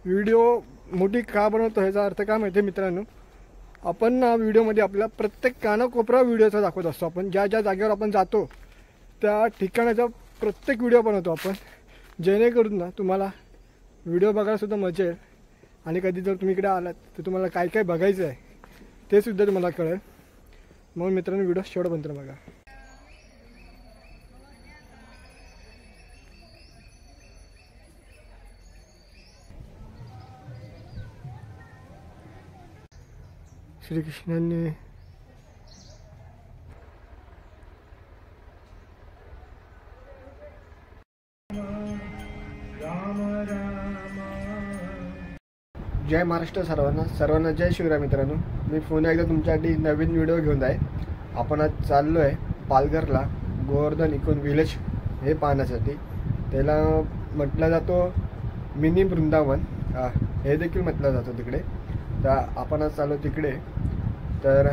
Video मोठी का बनवतो ह्याचा अर्थ काय माहिती आहे मित्रांनो, आपण ना व्हिडिओमध्ये आपल्या प्रत्येक कानाकोपरा व्हिडिओचा दाखवत असतो. आपण ज्या ज्या जागेवर आपण जातो त्या ठिकाणाचा प्रत्येक व्हिडिओ बनवतो आपण, जेणेकरून ना तुम्हाला व्हिडिओ बघायला सुद्धा मजा येईल. आणि कधी जर तुम्ही इकडे आलात तर तुम्हाला काय काय बघायचं आहे ते सुद्धा तुम्हाला कळेल. मग मित्रांनो व्हिडिओ शेवटपर्यंत बघा. श्रीकृष्णांनी जय महाराष्ट्र सर्वांना जय शिवराय. मित्रांनो मी पुन्हा एकदा तुमच्यासाठी नवीन व्हिडिओ घेऊन आहे. आपण आज चाललो आहे पालघरला गोवर्धन इको विलेज हे पाहण्यासाठी. त्याला म्हटलं जातो मिनी वृंदावन हे देखील म्हटलं जातं तिकडे. तर आपण आज चाललो तिकडे. तर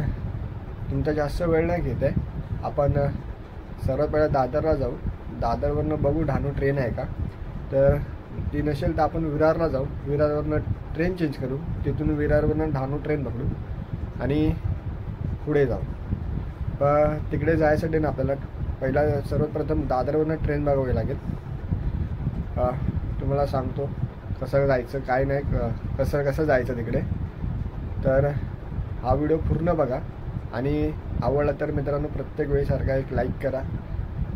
तुमचा जास्त वेळ नाही घेत आहे. आपण सर्वात पहिला दादरला जाऊ. दादरवरनं बघू डहाणू ट्रेन आहे का, तर ती नसेल तर आपण विरारला जाऊ. विरारवरनं ट्रेन चेंज करू, तिथून विरारवरनं डहाणू ट्रेन पकडू आणि पुढे जाऊ. पण तिकडे जायसाठी ना आपल्याला पहिला सर्वात प्रथम दादरवरनं ट्रेन बघावी लागेल. तुम्हाला सांगतो कसं जायचं काय नाही, कसं जायचं तिकडे. तर हा व्हिडिओ पूर्ण बघा आणि आवडला तर मित्रांनो प्रत्येक वेळेसारखा एक लाईक करा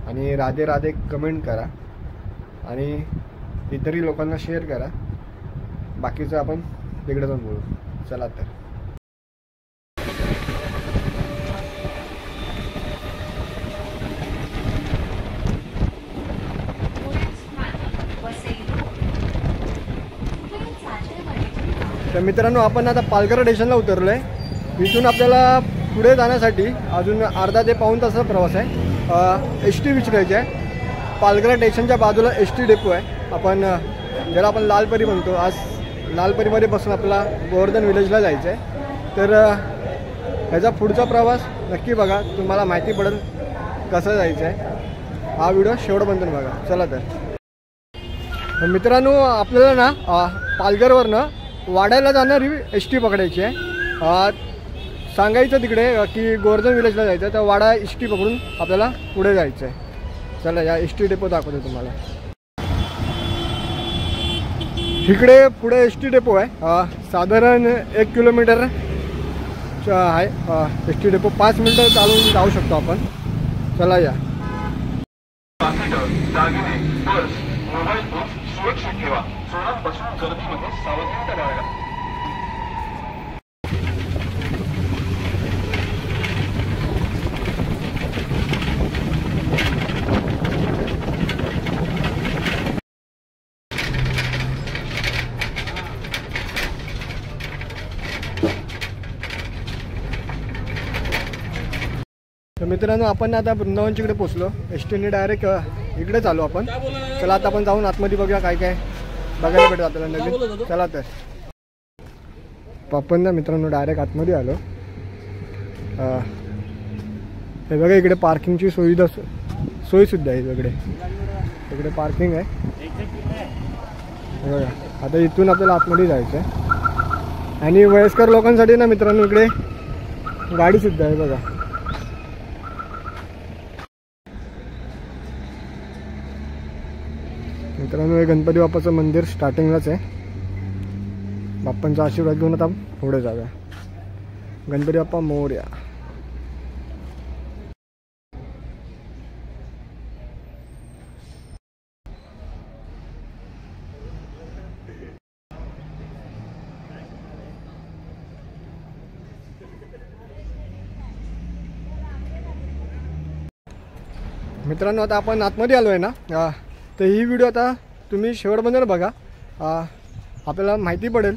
आणि राधे राधे कमेंट करा आणि इतरही लोकांना शेअर करा. बाकीचं आपण तिकडे जाऊन बोलू. चला तर. तर मित्रांनो आपण आता पालघर स्टेशनला उतरलो आहे. इथून आपल्याला पुढे जाण्यासाठी अजून अर्धा ते पाऊण तासाचा प्रवास आहे. एस टी विचारायची आहे. पालघर स्टेशनच्या बाजूला एस टी डेपो आहे. आपण ज्याला आपण लालपरी म्हणतो. आज लालपरीमध्ये बसून आपल्याला गोवर्धन विलेजला जायचं आहे. तर ह्याचा पुढचा प्रवास नक्की बघा, तुम्हाला माहिती पडेल कसं जायचं आहे. हा व्हिडिओ शेवटपर्यंत बघा. चला तर मित्रांनो आपल्याला ना पालघरवरनं वाड्याला जाणारी एस टी पकडायची आहे. सांगायचं तिकडे की गोवर्धन विलेजला जायचं आहे, तर वाडा एस टी पकडून आपल्याला पुढे जायचं आहे. चला या एस टी डेपो दाखवतो तुम्हाला. इकडे पुढे एस टी डेपो आहे. साधारण 1 किलोमीटर आहे एस टी डेपो. 5 मिनटं चालून जाऊ शकतो आपण. चला या. तर मित्रांनो आपण आता वृंदावनच्याकडे पोचलो. एस टीने डायरेक्ट इकडे चालू आपण. चला आता आपण जाऊन आतमध्ये बघूया काय काय बघायला भेटतं आपल्याला नवीन. चला तर आपण ना मित्रांनो डायरेक्ट आतमध्ये आलो. हे बघा इकडे पार्किंगची सोयीसुद्धा आहे. इकडे पार्किंग आहे. बघा आता इथून आपल्याला आतमध्ये जायचं आहे. आणि वयस्कर लोकांसाठी ना मित्रांनो इकडे गाडीसुद्धा आहे. बघा मित्रांनो हे गणपती बाप्पाचं मंदिर स्टार्टिंगलाच आहे. बाप्पांचा आशीर्वाद घेऊन आता पुढे जाऊया. गणपती बाप्पा मोरया. मित्रांनो आता आपण आतमध्ये आलो आहे ना, तर ही व्हिडिओ आता तुम्ही शेवटपर्यंत बघा. आपल्याला माहिती पडेल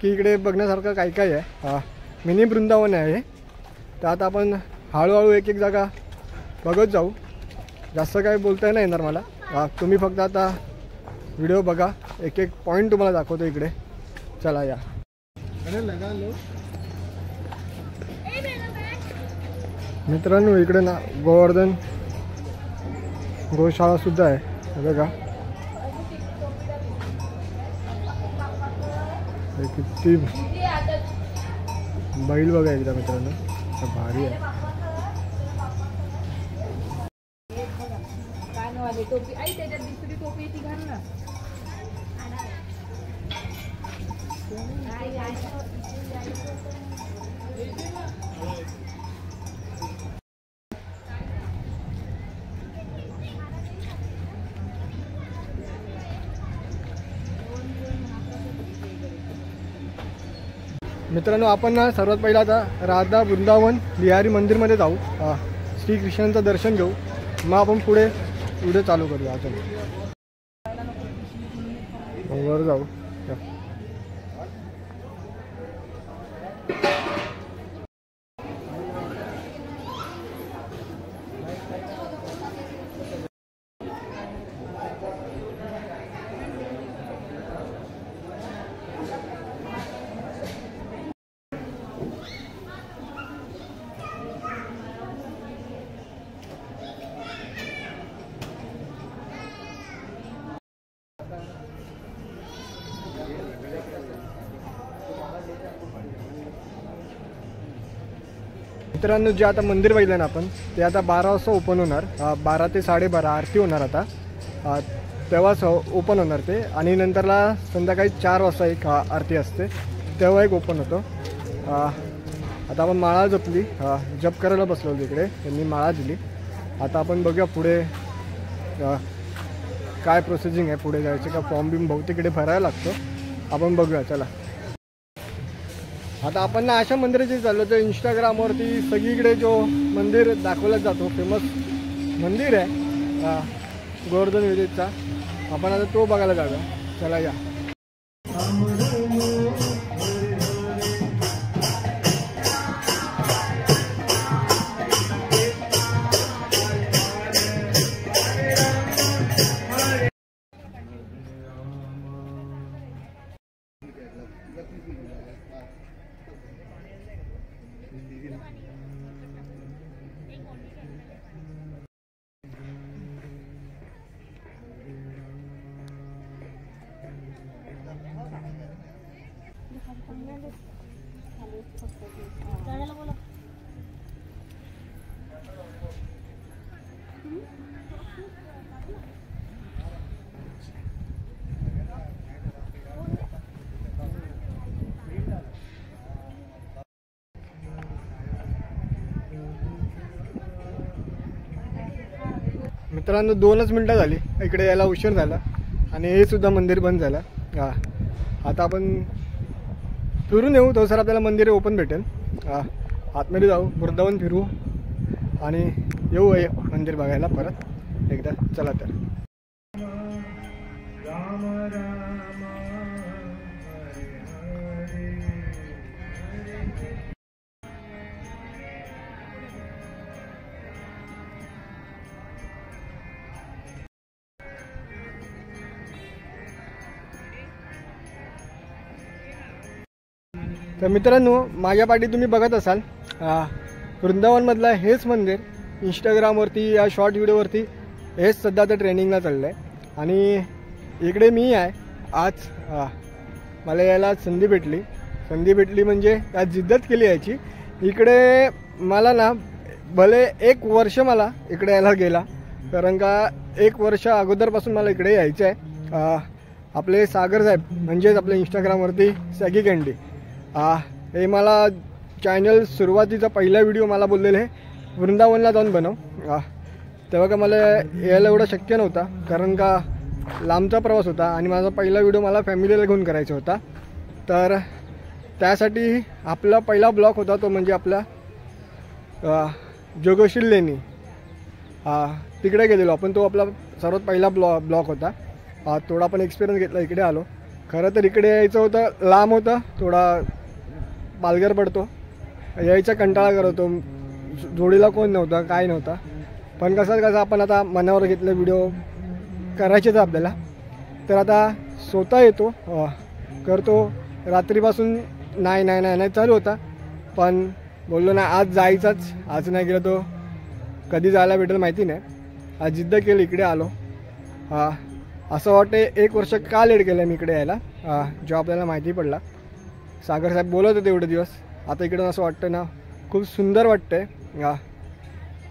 की इकडे बघण्यासारखं काय काय आहे. मिनी वृंदावन आहे. तर आता आपण हळूहळू एक एक जागा बघत जाऊ. जास्त काय बोलता नाही येणार मला. तुम्ही फक्त आता व्हिडिओ बघा. एक एक पॉईंट तुम्हाला दाखवतो इकडे. चला या. मित्रांनो इकडे ना गोवर्धन गोशाळा सुद्धा आहे. बघा किती बैल बघा एकदा मित्रांनो, भारी आहे. टोपी आई त्याच्यात दुसरी टोपी ती घाल ना. मित्रांनो आपण ना सर्वात पहिला आता राधा वृंदावन बिहारी मंदिरमध्ये जाऊ, श्रीकृष्णांचं दर्शन घेऊ, मग आपण पुढे व्हिडिओ चालू करूया. अजून वर जाऊ. मित्रांनो जे आता मंदिर बघितलं ना आपण, ते आता 12 वाजता ओपन होणार. 12 ते 12:30 आरती होणार आता, तेव्हाच ओपन होणार ते. आणि नंतरला संध्याकाळी 4 वाजता एक आरती असते, तेव्हा एक ओपन होतो. आता आपण माळा जपली, जप करायला बसलो तिकडे, त्यांनी माळा दिली. आता आपण बघूया पुढे काय प्रोसेसिंग आहे, पुढे जायचं का फॉर्म बिम बहुतेक तिकडे भरायला लागतो. आपण बघूया चला. आता आपण ना अशा मंदिराचे चाललो तर इंस्टाग्रामवरती सगळीकडे जो मंदिर दाखवला जातो, फेमस मंदिर आहे गोवर्धन विलेजचा, आपण आता तो बघायला जाऊया. चला या. मित्रांनो 2च मिनटं झाली इकडे यायला, उशीर झाला आणि हे सुद्धा मंदिर बंद झालं. आता आपण फिरून येऊ, तो सर आपल्याला मंदिर ओपन भेटेल. आतमध्ये जाऊ, वृंदावन फिरू आणि येऊ मंदिर बघायला परत एकदा. चला तर. तर मित्रांनो माझ्या पाठी तुम्ही बघत असाल वृंदावनमधलं हेच मंदिर. इंस्टाग्रामवरती या शॉर्ट व्हिडिओवरती हेच सध्या आता ट्रेनिंगला चाललं आहे. आणि इकडे मी आहे आज. मला यायला संधी भेटली म्हणजे आज जिद्दच केली यायची. इकडे मला ना भले 1 वर्ष मला इकडे यायला गेला, कारण का 1 वर्ष अगोदरपासून मला इकडे यायचं आहे. आपले सागर साहेब म्हणजेच आपले इंस्टाग्रामवरती सॅगी कँडी, हे मला चॅनल सुरुवातीचा पहिला व्हिडिओ मला बोललेले वृंदावनला जाऊन बनव. तेव्हा का मला यायला एवढं शक्य नव्हता, कारण का लांबचा प्रवास होता आणि माझा पहिला व्हिडिओ मला फॅमिलीला घेऊन करायचा होता. तर त्यासाठी आपला पहिला ब्लॉग होता तो म्हणजे आपला जोगोशील लेणी, तिकडे गेलेलो आपण. तो आपला सर्वात पहिला ब्लॉग होता. थोडा पण एक्सपिरियन्स घेतला, इकडे आलो. खरं तर इकडे यायचं होतं, लांब होतं, थोडा पालघर पडतो, यायचा कंटाळा करत होतो, जोडीला कोण नव्हता, काय नव्हता. पण कसं आपण आता मनावर घेतलं, व्हिडिओ करायचेच आपल्याला, तर आता स्वतः येतो, करतो. रात्रीपासून नाही चालू होता, पण बोललो ना आज जायचाच, आज नाही गेलं तो कधी जायला भेटेल माहिती नाही. आज जिद्द केली, इकडे आलो. असं वाटते 1 वर्ष का लेट केलं मी इकडे यायला, जो आपल्याला माहिती पडला. सागर साहेब बोलत होते एवढे दिवस, आता इकडं असं वाटतं ना खूप सुंदर वाटतंय.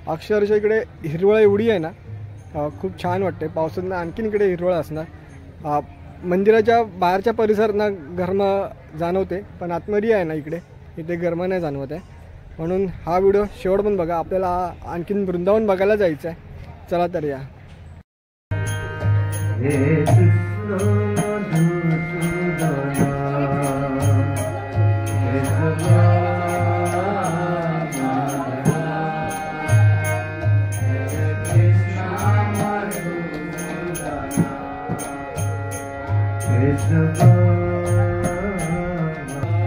अक्षरशः इकडे हिरवळ एवढी आहे ना, खूप छान वाटते. पावसात आणखीन इकडे हिरवळ असणार. मंदिराच्या बाहेरच्या परिसरांना गरम जाणवते, पण आतमध्ये आहे ना इथे गरम नाही जाणवत आहे. म्हणून हा व्हिडिओ शेवट पण बघा. आपल्याला आणखीन वृंदावन बघायला जायचं आहे. चला तर या.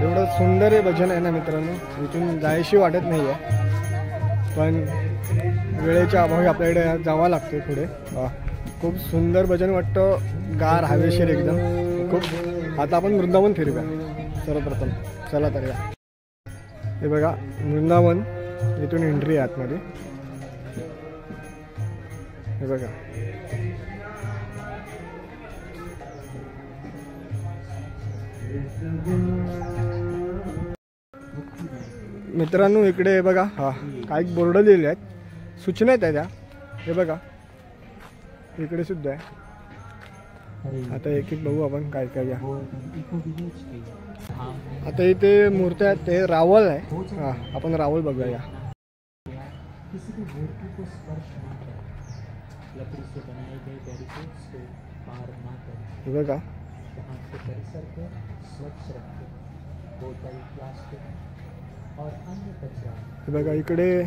एवढं सुंदर हे भजन आहे ना मित्रांनो, इथून जायशी वाटत नाही आहे, पण वेळेच्या अभावी आपल्याकडे जावं लागतं पुढे. खूप सुंदर भजन वाटतं, गार हवेशीर एकदम खूप. आता आपण वृंदावन फिरूया सर्वप्रथम. चला तर या. हे बघा वृंदावन, इथून एंट्री आहे आतमध्ये. हे बघा मित्रांनो, इकडे बघा काही बोर्ड लिहिले आहेत, सूचना आहेत त्या. हे बघा इकडे सुद्धा आहे. आता एक एक बघू आपण काय काय. आता इथे मूर्त्या आहेत, ते रावळ आहे. आपण रावळ बघूया. हे बघा हे बघा इकडे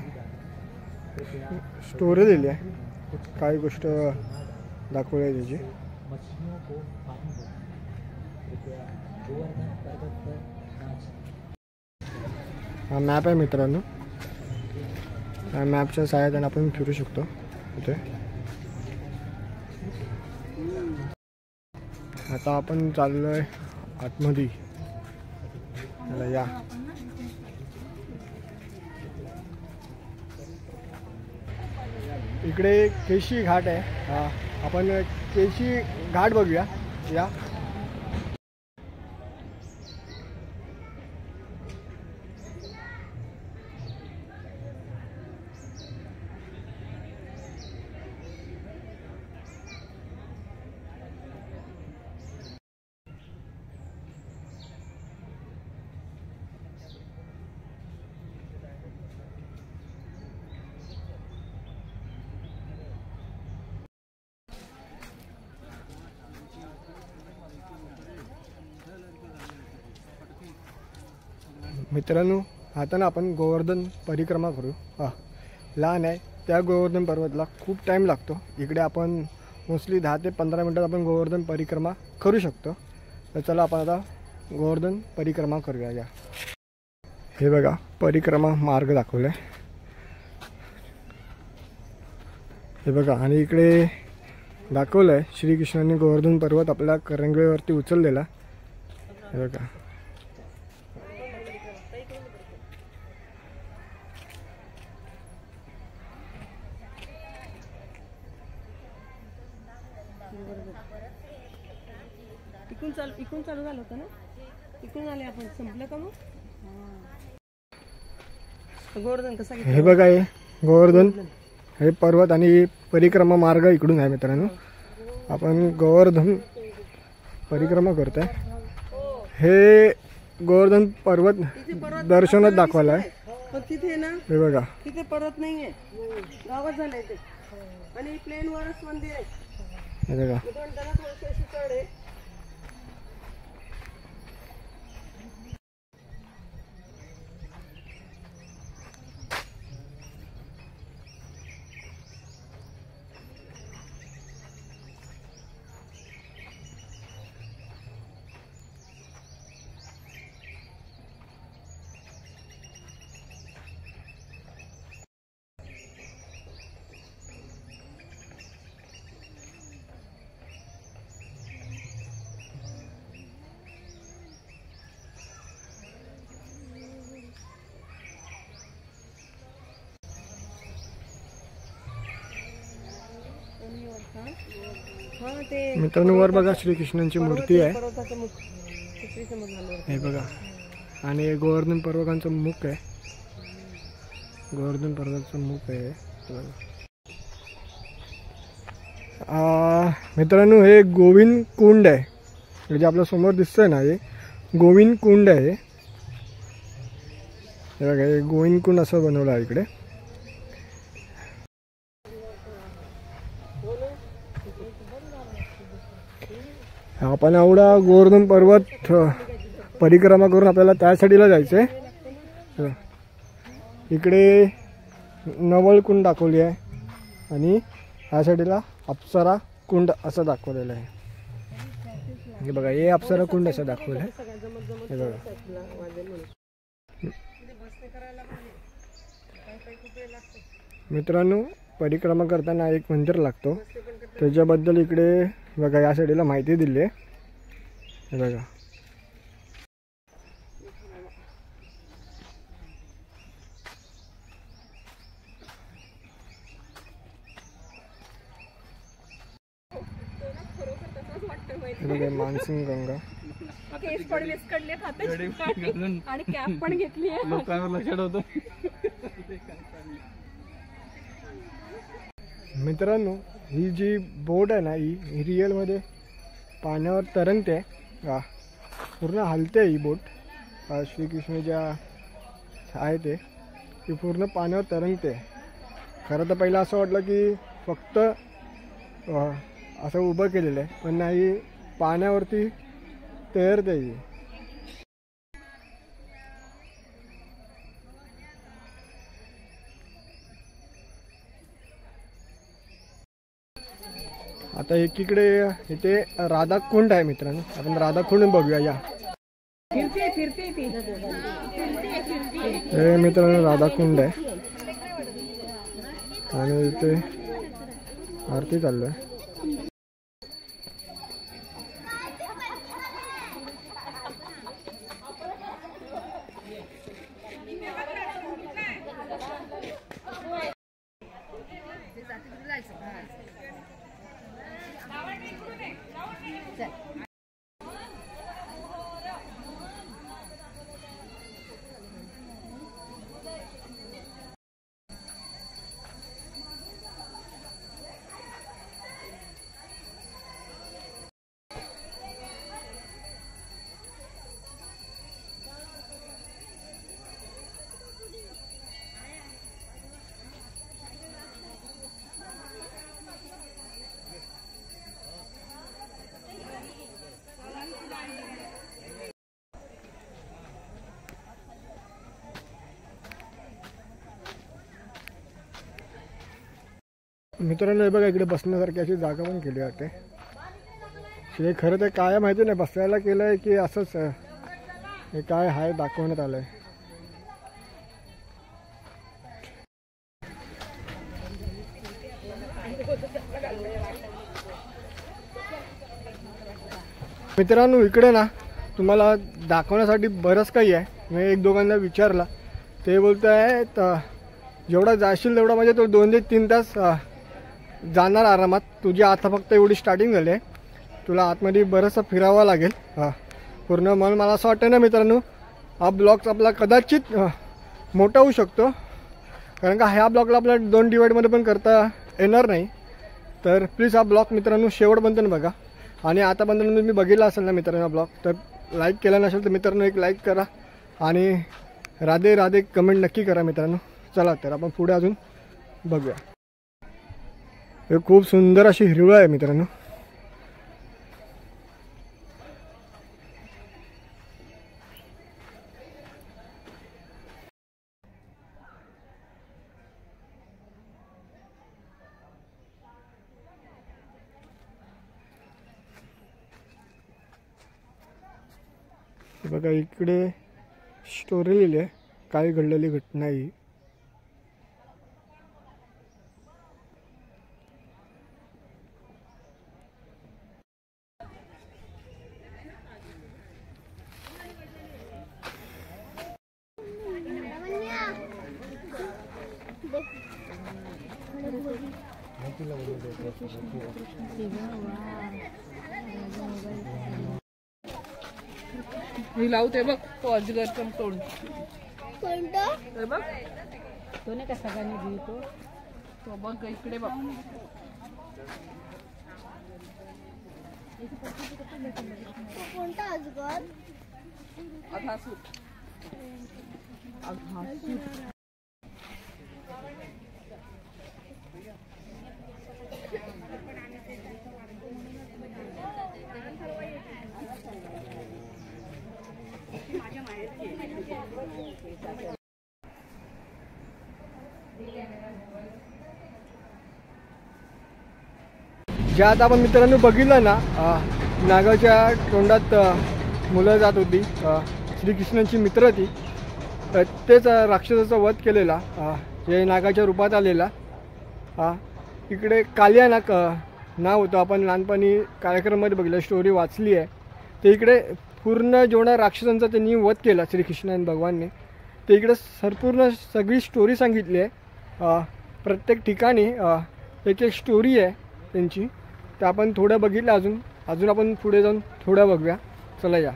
स्टोरी दिली आहे, काय गोष्ट दाखवली आहे त्याची. हा मॅप आहे मित्रांनो, या मॅपच्या सहाय्याने आपण फिरू शकतो इथे. आता आपण चाललोय आतमध्ये. या इकडे केशी घाट आहे. आपण केशी घाट बघूया. या मित्रांनो, आता ना आपण गोवर्धन परिक्रमा करू. लहान आहे त्या गोवर्धन पर्वतला खूप टाईम लागतो. इकडे आपण मोस्टली 10 ते 15 मिनटात आपण गोवर्धन परिक्रमा करू शकतो. तर चला आपण आता गोवर्धन परिक्रमा करूया. या हे बघा परिक्रमा मार्ग दाखवला आहे. हे बघा आणि इकडे दाखवलं आहे श्रीकृष्णांनी गोवर्धन पर्वत आपल्या करंगवेवरती उचललेला. हे बघा इकडून चालू झालं होतं ना, इकडून आले आपण. संपलं का मग गोवर्धन कसा. हे बघा हे गोवर्धन हे पर्वत आणि परिक्रमा मार्ग इकडून आहे मित्रांनो. आपण गोवर्धन परिक्रमा करतोय. हे गोवर्धन पर्वत दर्शनात दाखवायला आहे. पण तिथे ना हे बघा तिथे पर्वत नाहीये, गावात झालंय ते. आणि प्लेन वरच मंदिर आहे. हे बघा त्याला थोडंसं अशी चढ आहे. मित्रांनो वर बघा श्रीकृष्णांची मूर्ती आहे. हे बघा आणि गोवर्धन पर्वतांचं मुख आहे. गोवर्धन पर्वताचं मुख आहे. मित्रांनो हे गोविंद कुंड आहे. हे जे आपल्या समोर दिसतंय ना हे गोविंद कुंड आहे. हे बघा हे गोविंद कुंड असं बनवलं आहे इकडे. आपण एवढा गोवर्धन पर्वत परिक्रमा करून आपल्याला त्या साईडला जायचं आहे. इकडे नवल कुंड दाखवली आहे आणि ह्या साईडला अप्सरा कुंड असं दाखवलेलं आहे. हे बघा हे अप्सरा कुंड असं दाखवलं आहे. हे बघा मित्रांनो परिक्रमा करताना एक मंदिर लागतो त्याच्याबद्दल इकडे बघा या साईडला माहिती दिली आहे. हे बघा मानसिंग गंगा केस पण विस्कडले आणि कॅप पण घेतली आहे. लोकांवर लक्ष ठेवतो. मित्रांनो ही जी बोट आहे ना ही रिअलमध्ये पाण्यावर तरंगते. पूर्ण हलते ही बोट. श्रीकृष्ण ज्या आहे ते ती पूर्ण पाण्यावर तरंगते. खरं तर पहिलं असं वाटलं की फक्त असं उभं केलेलं आहे पण नाही पाण्यावरती तैरते. आता एकीकडे इथे राधाकुंड आहे मित्रांनो. आपण राधाकुंड बघूया या. हे मित्रांनो राधाकुंड आहे आणि इथे आरती चालू आहे. मित्रांनो हे बघा इकडे बसण्यासारखी अशी जागा पण केली जाते. हे खरं तर काय माहिती नाही बसायला केलं आहे की असंच हे काय आहे दाखवण्यात आलं आहे. मित्रांनो इकडे ना तुम्हाला दाखवण्यासाठी बरंच काही आहे. मी एक दोघांना विचारला ते बोलत आहेत जेवढा जाशील तेवढा म्हणजे तो 2 ते 3 तास जाणार आरामात. तुझी आता फक्त एवढी स्टार्टिंग झाली आहे. तुला आतमध्ये बरंचसं फिरावं लागेल पूर्ण. म्हणून मला असं वाटतं ना मित्रांनो हा ब्लॉग आपला कदाचित मोठा होऊ शकतो कारण का ह्या ब्लॉगला आपल्याला 2 डिवाईडमध्ये पण करता येणार नाही. तर प्लीज हा ब्लॉग मित्रांनो शेवटपर्यंत बघा. आणि आतापर्यंत तुम्ही बघितला असेल ना मित्रांनो ब्लॉग तर लाईक केला नसेल तर मित्रांनो एक लाईक करा आणि राधे राधे कमेंट नक्की करा मित्रांनो. चला तर आपण पुढे अजून बघूया. हे खूप सुंदर अशी हिरवळ आहे मित्रांनो. बघा इकडे स्टोरी लिहिली आहे काय घडलेली घटना ही. मी लावते बघ तो अजगरचं तोंड. कोणतं? हे बघ तो नाही का सगळ्यांनी घेतो तो बघ इकडे बघ. कोणता अजगर? अघासूर. अघासूर. ज्या आता आपण मित्रांनो बघितलं ना, नागाच्या तोंडात मुलं जात होती. श्रीकृष्णांची मित्र ती तेच राक्षसाचा वध केलेला, जे नागाच्या रूपात आलेला. इकडे कालिया नाग नाव होतं. आपण लहानपणी कार्यक्रमामध्ये बघितलं, स्टोरी वाचली आहे. ते इकडे पूर्ण जेवढा राक्षसांचा त्यांनी वध केला श्रीकृष्ण भगवानने, ते इकडे संपूर्ण सगळी स्टोरी सांगितली आहे. प्रत्येक ठिकाणी एक एक स्टोरी आहे त्यांची. तर आपण थोडं बघितलं, अजून आपण पुढे जाऊन थोडं बघूया. चला या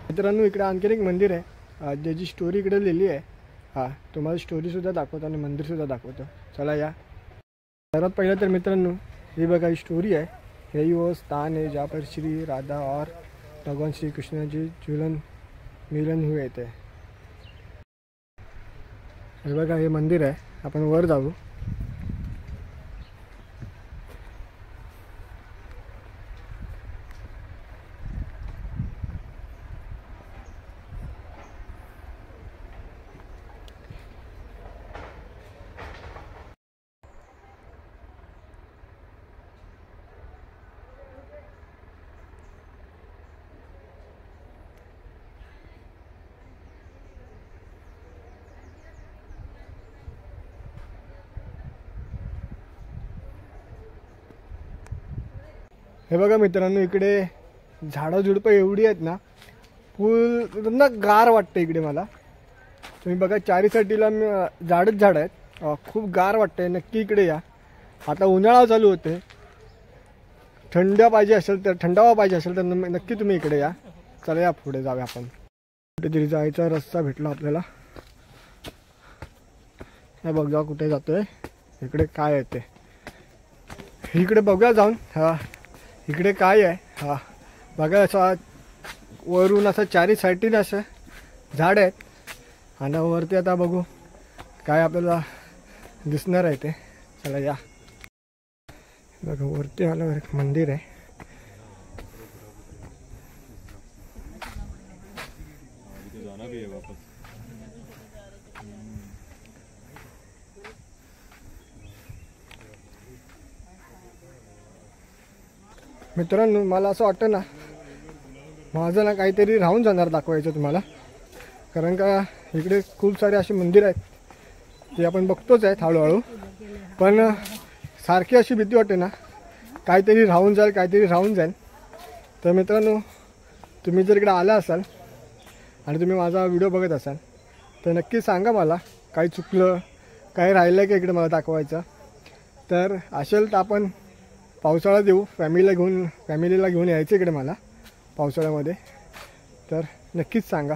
मित्रांनो. इकडे आणखीन एक मंदिर आहे ज्याची स्टोरी इकडे लिहिली आहे. तुम्हाला स्टोरीसुद्धा दाखवतो आणि मंदिरसुद्धा दाखवतो. चला या. सर्वात पहिलं तर मित्रांनो ही बघा ही स्टोरी आहे. यही वो स्थान है जहाँ पर श्री राधा और भगवान श्री कृष्ण जी मिलन हुए थे. हे बघा हे मंदिर आहे. आपण वर जाऊ. हे बघा मित्रांनो इकडे झाडं झुडपं एवढी आहेत ना, पूर्ण गार वाटतं इकडे मला. तुम्ही बघा चारी साईडला झाडच झाड आहेत. खूप गार वाटतंय. नक्की इकडे या. आता उन्हाळा चालू होते. थंडावा पाहिजे असेल तर नक्की तुम्ही इकडे या. चला या पुढे जाऊया. आपण कुठेतरी जायचा रस्ता भेटला आपल्याला. हे बघा कुठे जातोय. इकडे काय आहे ते इकडे बघूया जाऊन. इकडे काय आहे बघा. असा वरून असं चारी साईडने असं झाड आहेत आणि वरती आता बघू काय आपल्याला दिसणार आहे ते. चला या. बघा वरती आल्यावर एक मंदिर आहे. मित्रांनो मला असं वाटतं ना, माझं ना काहीतरी राहून जाणार दाखवायचं तुम्हाला. कारण का इकडे खूप सारे असे मंदिर आहेत ते आपण बघतोच आहेत हळूहळू. पण सारखी अशी भीती वाटते ना, काहीतरी राहून जाईल. तर मित्रांनो तुम्ही जर इकडे आला असाल आणि तुम्ही माझा व्हिडिओ बघत असाल तर नक्की सांगा मला काही चुकलं, काही राहिलं की इकडे मला दाखवायचं. तर असेल तर आपण पावसाळा देऊ. फॅमिलीला घेऊन यायचं इकडे मला पावसाळ्यामध्ये. तर नक्कीच सांगा.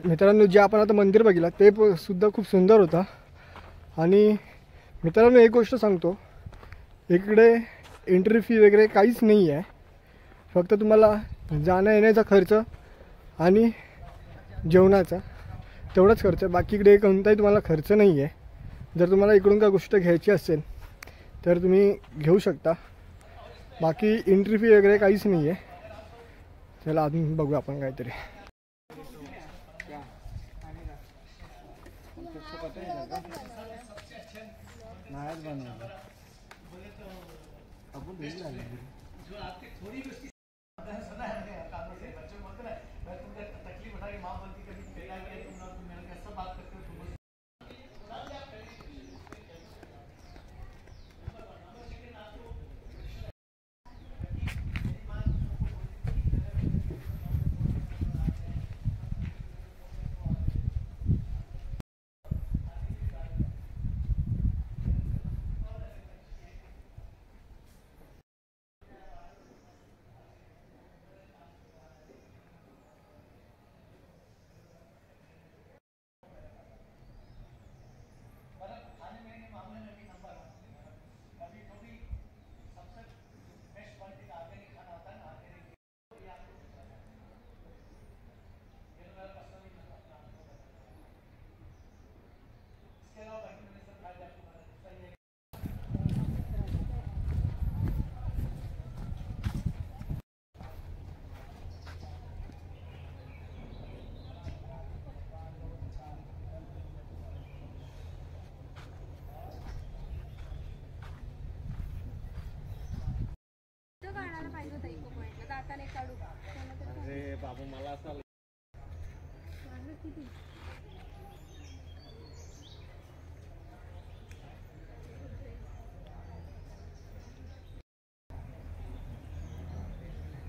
मित्रांनो जे आपण आता मंदिर बघितलं ते सुद्धा खूप सुंदर होता. आणि मित्रांनो एक गोष्ट सांगतो, इकडे एंट्री फी वगैरे काहीच नाही आहे. फक्त तुम्हाला जाण्या येण्याचा खर्च आणि जेवणाचा तेवढाच खर्च, बाकी इकडे कोणताही तुम्हाला खर्च नाही आहे. जर तुम्हाला इकडून काय गोष्ट घ्यायची असेल तर तुम्ही घेऊ शकता. बाकी एंट्री फी वगैरे काहीच नाही आहे. चला अजून बघू आपण काहीतरी.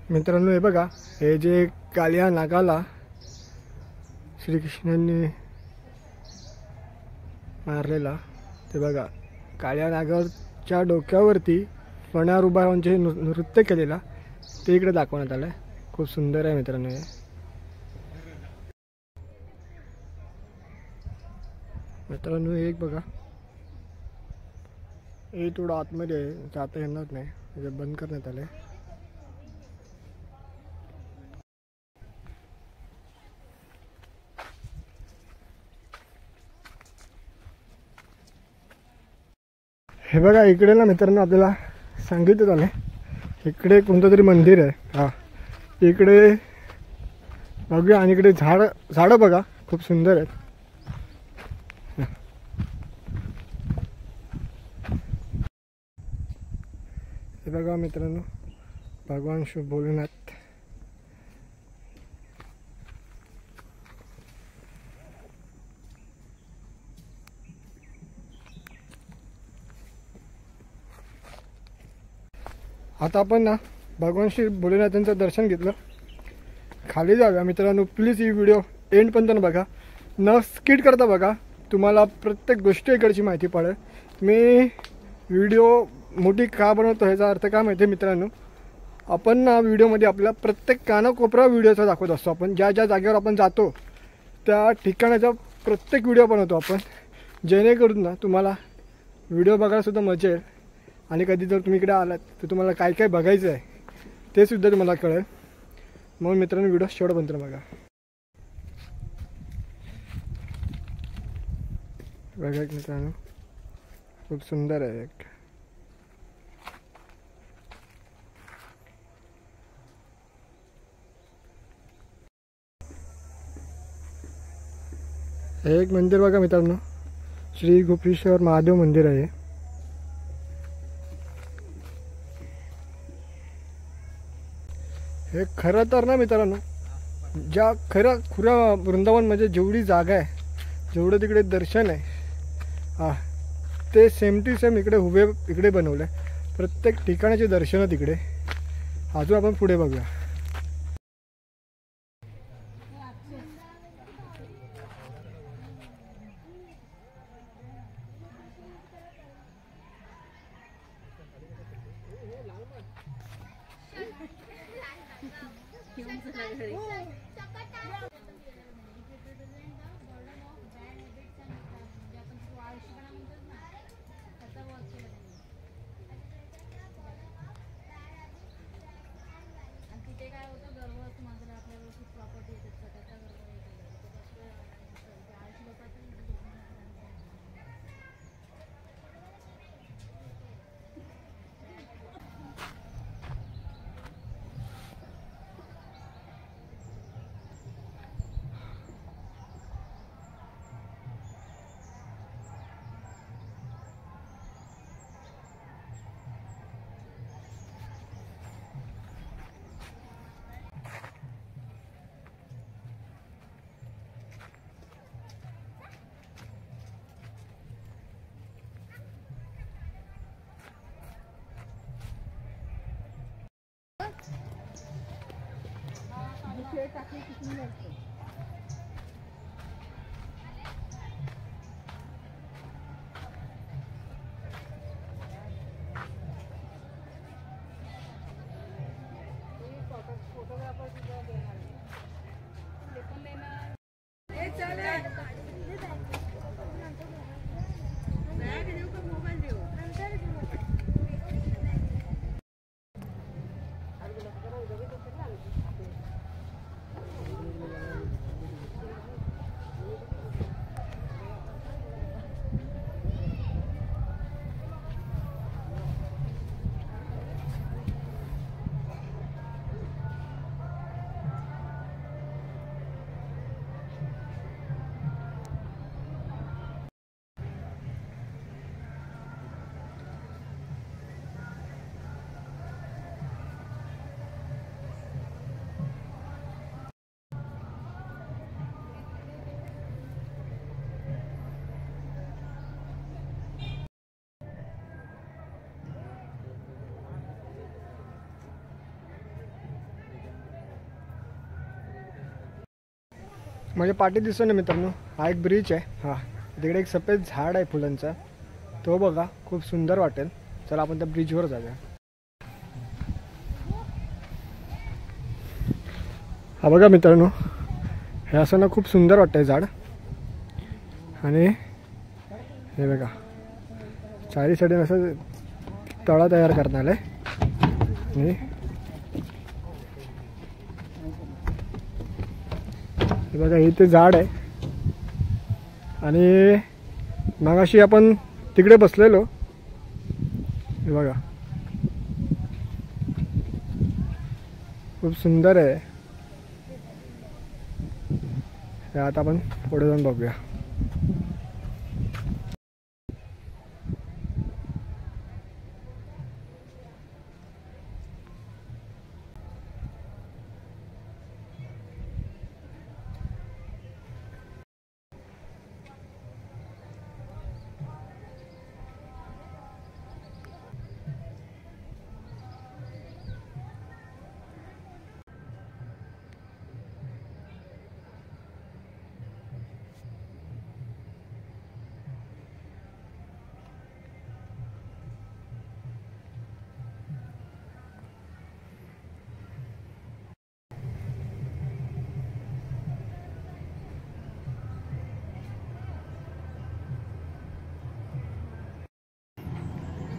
मित्रांनो हे बघा, हे जे कालिया नागाला श्रीकृष्णांनी मारलेला ते बघा, काळ्या नागाच्या डोक्यावरती फण्यावर उभा राहून जे नृत्य केलेला ते इकडे दाखवण्यात आलं आहे. खूप सुंदर आहे मित्रांनो हे. मित्रांनो एक बघा, हे थोडं आतमध्ये आहे, जाता येणार नाही, म्हणजे बंद करण्यात आलं आहे. हे बघा इकडे ना मित्रांनो आपल्याला सांगितलं झालं इकडे कोणतं तरी मंदिर आहे. हां इकडे बघूया. आणि इकडे झाडं बघा खूप सुंदर आहेत. हे बघा मित्रांनो भगवान शिव भोलेनाथ. आता आपण ना भगवान श्री भोलेनाथांचं दर्शन घेतलं, खाली जाऊया मित्रांनो. प्लीज ही व्हिडिओ एंडपर्यंत बघा, न स्किप करता बघा, तुम्हाला प्रत्येक गोष्ट इकडची माहिती पडेल. मी व्हिडिओ मोठी का बनवतो ह्याचा अर्थ काय माहिती आहे मित्रांनो, आपण ना व्हिडिओमध्ये आपल्या प्रत्येक कानाकोपरा व्हिडिओचा दाखवत असतो. आपण ज्या ज्या जागेवर आपण जातो त्या ठिकाणाचा प्रत्येक व्हिडिओ बनवतो आपण, जेणेकरून ना तुम्हाला व्हिडिओ बघायलासुद्धा मजा येईल. आणि कधी जर तुम्ही इकडे आलात तर तुम्हाला काय काय बघायचं आहे ते सुद्धा तुम्हाला कळेल. म्हणून मित्रांनो व्हिडिओ शेवटपर्यंत बघा. बघा मित्रांनो खूप सुंदर आहे. एक मंदिर बघा मित्रांनो, श्री गोपेश्वर महादेव मंदिर आहे. हे खरं तर ना मित्रांनो, ज्या खुऱ्या वृंदावन म्हणजे जेवढी जागा आहे, जेवढं तिकडे दर्शन आहे, हां ते सेम टू सेम इकडे बनवलं आहे. प्रत्येक ठिकाणाचे दर्शनं तिकडे. अजून आपण पुढे बघूया. म्हणजे पाठी दिसतो ना मित्रांनो, हा एक ब्रिज आहे. हा तिकडे एक सफेद झाड आहे फुलांचा, तो बघा खूप सुंदर वाटेल. चला आपण त्या ब्रिजवर जाऊया. हा बघा मित्रांनो, हे असं ना खूप सुंदर वाटतंय झाड. आणि हे बघा चारी साईडने असं तळा तयार करण्यात आलं आहे. आणि हे बघा इथे झाड आहे. आणि मगाशी आपण तिकडे बसलेलो, हे बघा खूप सुंदर आहे. हे आता आपण पुढे जाऊन बघूया.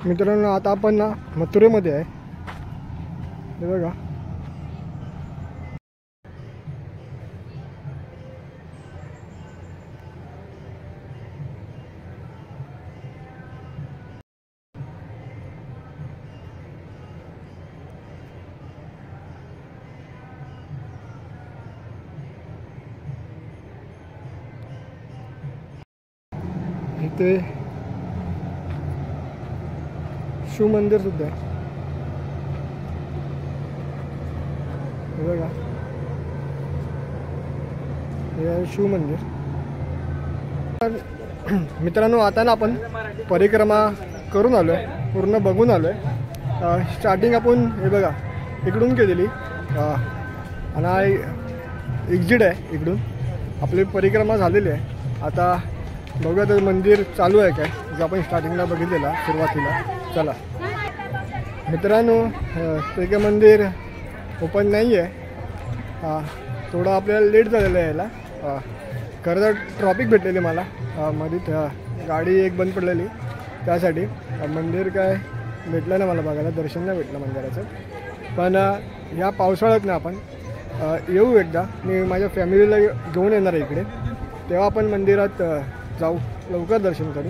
मित्रांनो आता आपण ना मथुरेमध्ये आहे. हे बघा इथे शिव मंदिर सुद्धा आहे. हे बघा हे आहे शिव मंदिर. मित्रांनो आता ना आपण परिक्रमा करून आलो आहे, पूर्ण बघून आलो आहे. स्टार्टिंग आपण हे बघा इकडून केलेली आणि हा एक्झिट आहे. इकडून आपली परिक्रमा झालेली आहे. आता बघूया तर मंदिर चालू आहे काय, जो आपण स्टार्टिंगला बघितलेला सुरुवातीला. चला मित्रांनो, ते काय मंदिर ओपन नाही आहे. थोडं आपल्याला लेट झालेलं आहे यायला. खरं तर ट्रॉफिक भेटलेली मला मध्ये, गाडी एक बंद पडलेली, त्यासाठी मंदिर काय भेटलं ना मला बघायला, दर्शन नाही भेटलं मंदिराचं. पण ह्या पावसाळ्यात ना आपण येऊ एकदा. मी माझ्या फॅमिलीला घेऊन येणार आहे इकडे, तेव्हा आपण मंदिरात जाऊ, लवकर दर्शन करू.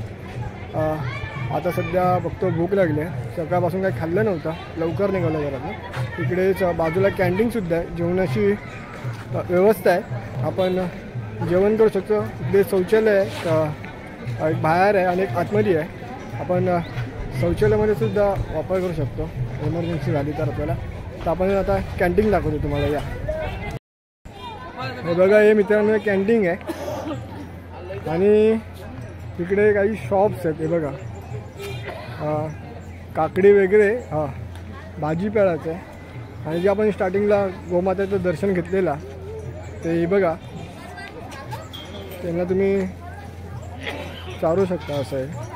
आता सध्या बघतो भूक लागली आहे, सकाळपासून काही खाल्लं नव्हतं, लवकर निघालं घरातून. इकडेच बाजूला कॅन्टीनसुद्धा आहे, जेवणाची व्यवस्था आहे, आपण जेवण करू शकतो. इकडे शौचालय आहे, एक बाहेर आहे आणि एक आतमध्ये आहे. आपण शौचालयामध्ये सुद्धा वापर करू शकतो एमर्जन्सी झाली तर आपल्याला. तर आपण आता कॅन्टीन दाखवतो तुम्हाला. या हे बघा, हे मित्रांनो कॅन्टीन आहे आणि तिकडे काही शॉप्स आहेत. हे बघा काकडी वगैरे, भाजीपाल्याचं आहे. आणि जे आपण स्टार्टिंगला गोमातेचं दर्शन घेतलेलं ते बघा, त्यांना तुम्ही चारू शकता. असं आहे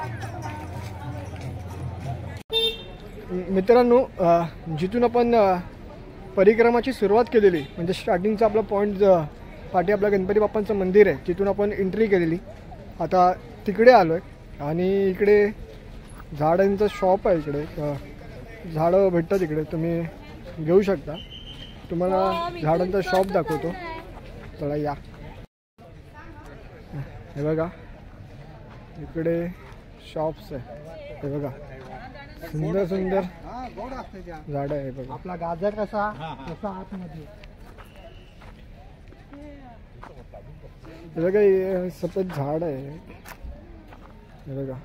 मित्रांनो. जिथून आपण परिक्रमाची सुरुवात केलेली, म्हणजे स्टार्टिंगचा आपला पॉईंट पाठी आपला गणपती बाप्पांचं मंदिर आहे, तिथून आपण एंट्री केलेली. आता तिकडे आलो आहे आणि इकडे झाडांचं शॉप आहे. इकडे झाडं भेटतात, इकडे तुम्ही घेऊ शकता. तुम्हाला झाडांचा शॉप दाखवतो, चला या. हे बघा इकडे शॉप्स आहे. हे बघा सुंदर सुंदर झाडं आहे. बघा आपला गाजर कसा तसा आतमध्ये. हे बघा हे सफेद झाड आहे. हे बघा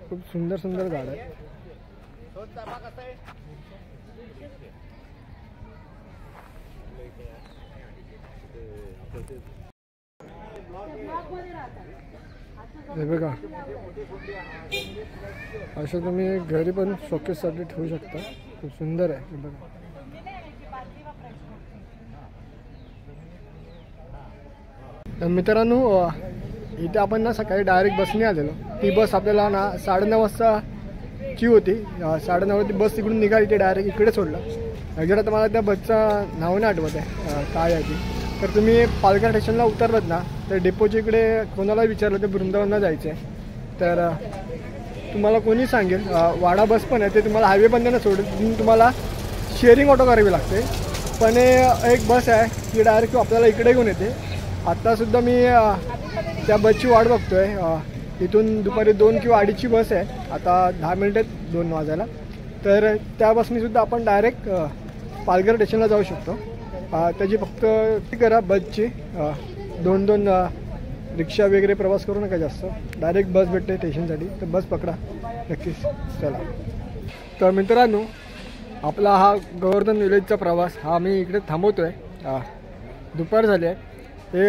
खूप सुंदर सुंदर झाड आहे. हे बघा असं तुम्ही घरी पण शोकेससाठी ठेवू शकता. खूप सुंदर आहे. हे बघा तर मित्रांनो, इथे आपण ना सकाळी डायरेक्ट बसने आलेलो. ती बस आपल्याला ना 9:30 वाजताची होती. 9:30 बस तिकडून निघाली, ते डायरेक्ट इकडे सोडलं. जरा तुम्हाला त्या बसचं नाव नाही आठवत आहे काय आहे ती. तर तुम्ही पालघर स्टेशनला उतरलात ना, तर डेपोच्या इकडे कोणाला विचारलं तर वृंदावनला जायचं आहे. तर तुम्हाला कोणी सांगेल वाडा बस पण आहे, ते तुम्हाला हायवे बंदनं सोडून तुम्हाला शेअरिंग ऑटो करावी लागते. पण एक बस आहे की डायरेक्ट आपल्याला इकडे घेऊन येते. आत्तासुद्धा मी त्या बसची वाट बघतो आहे. इथून दुपारी 2 किंवा 2:30ची बस आहे. आता 10 मिनिटात 2 वाजायला. तर त्या बसनीसुद्धा आपण डायरेक्ट पालघर स्टेशनला जाऊ शकतो. त्याची फक्त करा बसची 2 रिक्षा वगैरे प्रवास करू नका जास्त. डायरेक्ट बस भेटते स्टेशनसाठी, तर बस पकडा नक्कीच. चला तर मित्रांनो, आपला हा गोवर्धन विलेजचा प्रवास हा मी इकडे थांबवतो आहे. दुपार झाली आहे.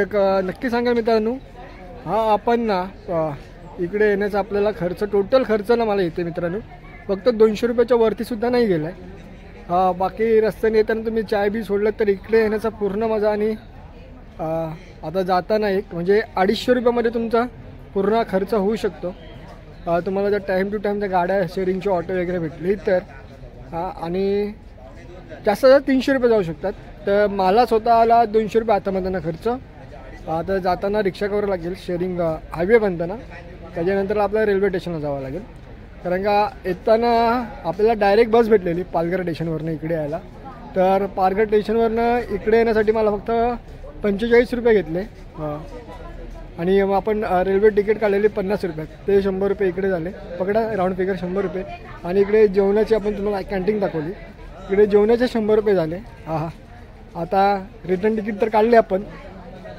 एक नक्की सांगा मित्रांनो, हा आपण ना इकडे येण्याचा आपल्याला खर्च, टोटल खर्च ना मला येते मित्रांनो फक्त 200 रुपयाच्या वरतीसुद्धा नाही गेला आहे. बाकी रस्त्याने येताना तुम्ही चाय बी सोडलं तर इकडे येण्याचा पूर्ण मजा. आणि आता जाताना एक म्हणजे 250 रुपयामध्ये तुमचा पूर्ण खर्च होऊ शकतो. तुम्हाला जर टाईम टू टाईम त्या गाड्या शेअरिंगची ऑटो वगैरे भेटली तर. आणि जास्त 300 रुपये जाऊ शकतात. तर मला स्वतःला 200 रुपये हातामधनं खर्च. आता जाताना रिक्षा करावं लागेल, शेअरिंग हायवे बनताना. त्याच्यानंतर आपल्याला रेल्वे स्टेशनला जावं लागेल. कारण का येताना आपल्याला डायरेक्ट बस भेटलेली पालघर स्टेशनवरनं इकडे यायला. तर पालघर स्टेशनवरनं इकडे येण्यासाठी मला फक्त 45 रुपये घेतले. आणि मग आपण रेल्वे तिकीट काढलेली 50 रुपये, ते 100 रुपये इकडे झाले. पकडा राऊंड फिगर 100 रुपये. आणि इकडे जेवणाची आपण तुम्हाला कॅन्टीन दाखवली, इकडे जेवणाचे 100 रुपये झाले. आता रिटर्न तिकीट तर काढले आपण,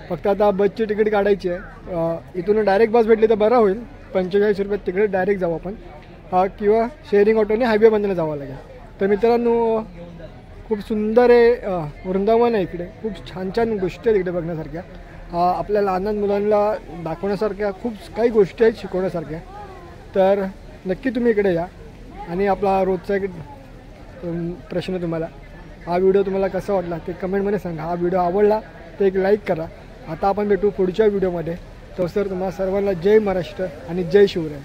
फक्त आता बसची तिकीट काढायची आहे. इथून डायरेक्ट बस भेटली तर बरं होईल. 45 रुपये तिकडे डायरेक्ट जाऊ आपण, किंवा शेअरिंग ऑटोने हायवे बंदला जावं लागेल. तर मित्रांनो, खूप सुंदर आहे वृंदावन आहे. इकडे खूप छान छान गोष्टी आहेत इकडे बघण्यासारख्या. आपल्या लहान लहान मुलांना दाखवण्यासारख्या खूप काही गोष्टी आहेत शिकवण्यासारख्या. तर नक्की तुम्ही इकडे या. आणि आपला रोजचा एक प्रश्न, तुम्हाला हा व्हिडिओ तुम्हाला कसा वाटला ते कमेंटमध्ये सांगा. हा व्हिडिओ आवडला तर एक लाईक करा. आता आपण भेटू पुढच्या व्हिडिओमध्ये. तर सर तुम्हाला सर्वांना जय महाराष्ट्र आणि जय शिवराय.